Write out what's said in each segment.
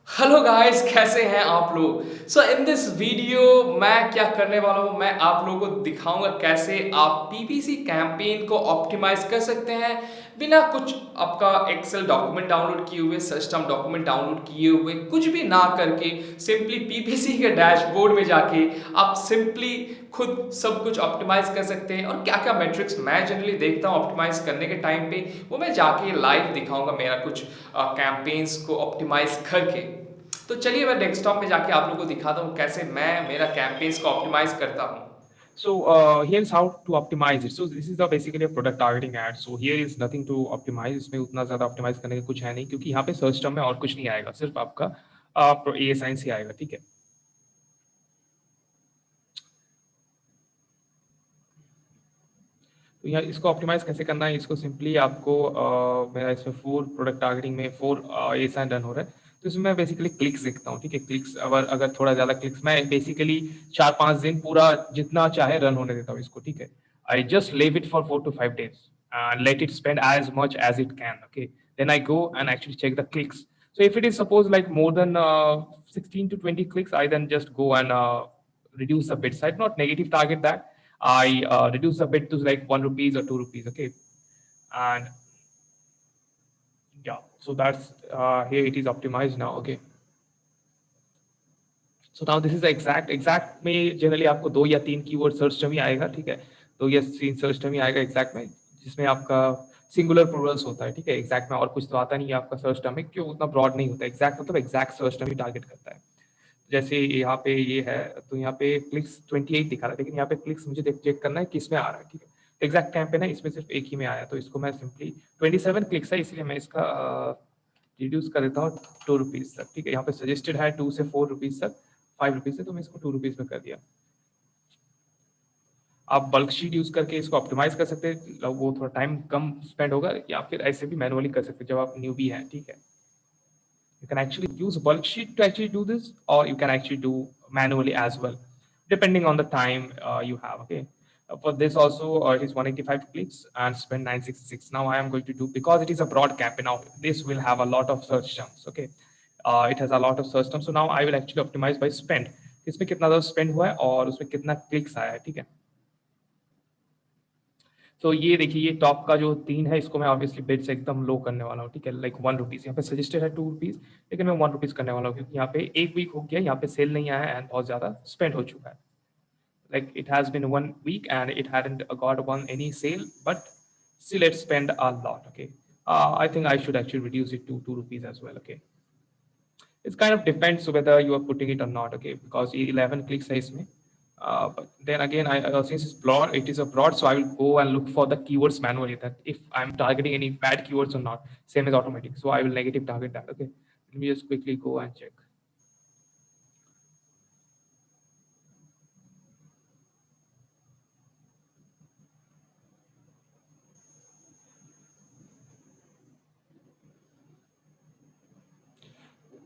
Hello guys, कैसे हैं आप लोग। सो इन दिस वीडियो मैं क्या करने वाला हूँ, मैं आप लोगों को दिखाऊंगा कैसे आप पीपीसी कैंपेन को ऑप्टिमाइज कर सकते हैं बिना कुछ आपका एक्सेल डॉक्यूमेंट डाउनलोड किए हुए, सिस्टम डॉक्यूमेंट डाउनलोड किए हुए, कुछ भी ना करके सिंपली पीपीसी के डैशबोर्ड में जाके आप सिंपली खुद सब कुछ ऑप्टिमाइज कर सकते हैं। और क्या क्या मैट्रिक्स मैं जनरली देखता हूँ ऑप्टिमाइज करने के टाइम पे, वो मैं जाके लाइव दिखाऊंगा मेरा कुछ कैंपेन्स को ऑप्टिमाइज करके। तो चलिए मैं डेस्कटॉप में जाके आप लोगों को दिखाता हूँ कैसे मैं मेरा कैंपेन्स को ऑप्टिमाइज करता हूँ। So here's how to optimize it. So this is the basically a product targeting ad. So here is nothing to optimize. इसमें उतना ज़्यादा optimize करने का कुछ है नहीं क्योंकि यहाँ पे सर्च टर्म में और कुछ नहीं आएगा, सिर्फ आपका ए साइंस ही आएगा, ठीक है। तो यहाँ इसको ऑप्टिमाइज कैसे करना है, इसको सिंपली आपको मेरा इसमें 4 प्रोडक्ट टारगेटिंग में 4 ए साइन रन हो रहा है। तो इसमें मैं बेसिकली क्लिक्स देखता हूँ, ठीक है। क्लिक्स अगर अगर थोड़ा ज़्यादा क्लिक्स, मैं बेसिकली 4-5 दिन पूरा जितना चाहे रन होने देता हूँ इसको, ठीक है। I just leave it for 4 to 5 days and let it spend as much as it can, okay. Then I go and actually check the clicks. So if it is suppose like more than 16 to 20 clicks, I then just go and reduce the bid size, not negative target that. I reduce the bid to like 1 rupees or 2 rupees, okay. And yeah, so that's here it is optimized now, okay. So now this is exact में generally आपको 2 या 3 keyword search term ही आएगा, ठीक है। 2 या 3 search term ही आएगा exact में, जिसमें आपका सिंगुलर प्लूरल्स होता है, ठीक है। एग्जैक्ट में और कुछ तो आता नहीं है आपका सर्च टर्म में, क्यों उतना ब्रॉड नहीं होता। एग्जैक्ट मतलब एग्जैक्ट सर्च टर्म ही टारगेट करता है। जैसे यहाँ पे ये है, तो यहाँ पे क्लिक्स 28 दिखा रहा है, लेकिन यहाँ पे क्लिक्स मुझे चेक करना है किस में आ रहा है, ठीक है। एग्जैक्ट कैंपेन है, इसमें सिर्फ एक ही में आया, तो इसको मैं सिंपली 27 क्लिक्स है, इसलिए मैं इसका रिड्यूस कर देता हूँ 2 रुपीज तक, ठीक है। यहाँ पे सजेस्टेड है 2 से 4 रुपीज तक, 5 रुपीज से, तो मैं इसको 2 रुपीज में कर दिया। आप बल्क शीट यूज करके इसको ऑप्टिमाइज कर सकते हैं, वो थोड़ा टाइम कम स्पेंड होगा, या फिर ऐसे भी मैनुअली कर सकते हैं जब आप न्यूबी हैं, ठीक है। You can actually use bulk sheet to actually do this, or you can actually do manually as well, depending on the time you have. Okay. For this also, it is 185 clicks and spend 966. Now I am going to do, because it is a broad campaign. Now this will have a lot of search terms. Okay. It has a lot of search terms. So now I will actually optimize by spend. इसमें कितना spend हुआ है और उसमें कितना clicks आया है, ठीक है। तो ये देखिए, ये टॉप का जो 3 है, इसको मैं ऑब्वियसली बिड से एकदम लो करने वाला हूँ, ठीक है। लाइक 1 रुपीज़, यहाँ पे सजेस्टेड है 2 रुपीज़, लेकिन मैं 1 रुपीज़ करने वाला हूँ क्योंकि यहाँ पे 1 वीक हो गया, यहाँ पे सेल नहीं आया है एंड बहुत ज़्यादा स्पेंड हो चुका है। Like it has been 1 week and it hadn't got one any sale, but still it spent a lot, okay. I think I should actually reduce it to 2 rupees as well, okay. It kind of depends whether you are putting it or not, okay, because 11 clicks है इसमें. But then again, since it's broad, it is a broad, so I will go and look for the keywords manually, that if I'm targeting any bad keywords or not. Same as automatic, so I will negative target that, okay. Let me just quickly go and check.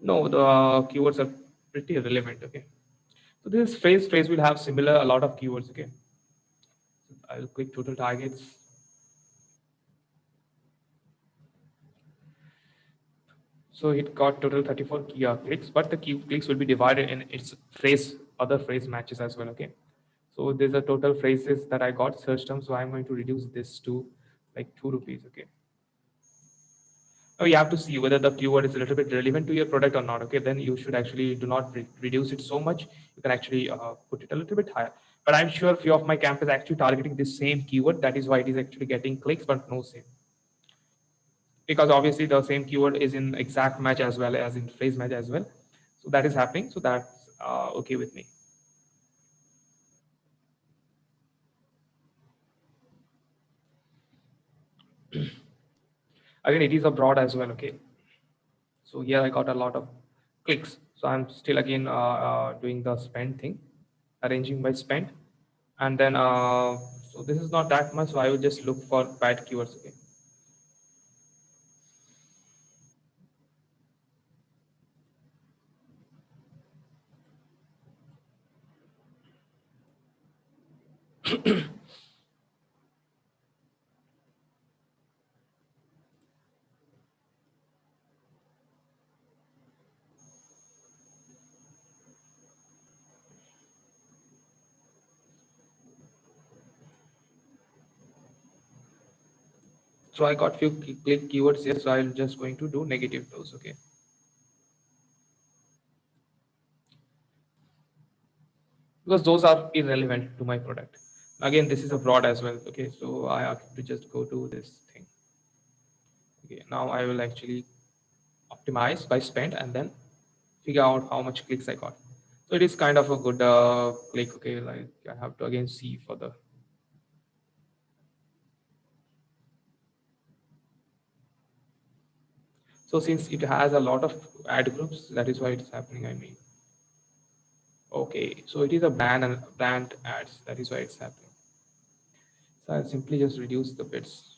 No, the keywords are pretty relevant, okay. So this phrase will have similar a lot of keywords, okay. I'll click total targets. So it got total 34 clicks, but the clicks will be divided in its phrase, other phrase matches as well, okay. So there's a total phrases that I got search term, so I'm going to reduce this to like 2 rupees, okay. Now you have to see whether the keyword is a little bit relevant to your product or not, okay. Then you should actually do not reduce it so much. You can actually put it a little bit higher. But I'm sure few of my campaigns are actually targeting this same keyword. That is why it is actually getting clicks, but no sale. Because obviously the same keyword is in exact match as well as in phrase match as well. So that is happening. So that's okay with me. Again, it is abroad as well. Okay. So here I got a lot of clicks. So I'm still again doing the spend thing, arranging by spend. And then, so this is not that much. So I will just look for bad keywords. Okay. So I got few click keywords here, so I'm just going to do negative those. Okay, because those are irrelevant to my product. Again, this is a broad as well. Okay, so I have to just go to this thing. Okay, now I will actually optimize by spend and then figure out how much clicks I got. So it is kind of a good click. Okay, like I have to again see for the. So since it has a lot of ad groups, that is why it's happening. I mean, okay, so it is a brand ads. That is why it's happening. So I'll simply just reduce the bits.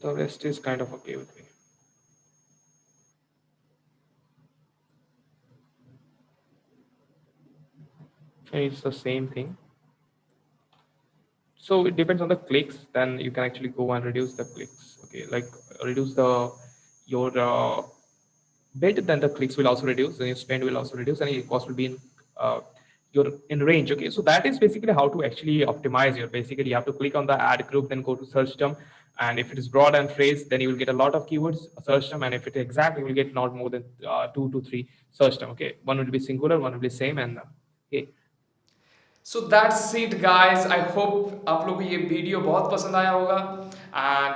The rest is kind of okay with me. And it's the same thing. So it depends on the clicks. Then you can actually go and reduce the clicks. Okay, like reduce the your bid, then the clicks will also reduce, then your spend will also reduce, and your cost will be in uh, your in range. Okay, so that is basically how to actually optimize your. Basically, you have to click on the ad group, then go to search term, and if it is broad and phrase, then you will get a lot of keywords search term, and if it is exact, you will get not more than 2 to 3 search term. Okay, one will be singular, one will be same, and okay. So that's it guys, I hope आप लोग को ये video बहुत पसंद आया होगा and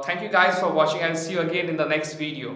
thank you guys for watching and see you again in the next video.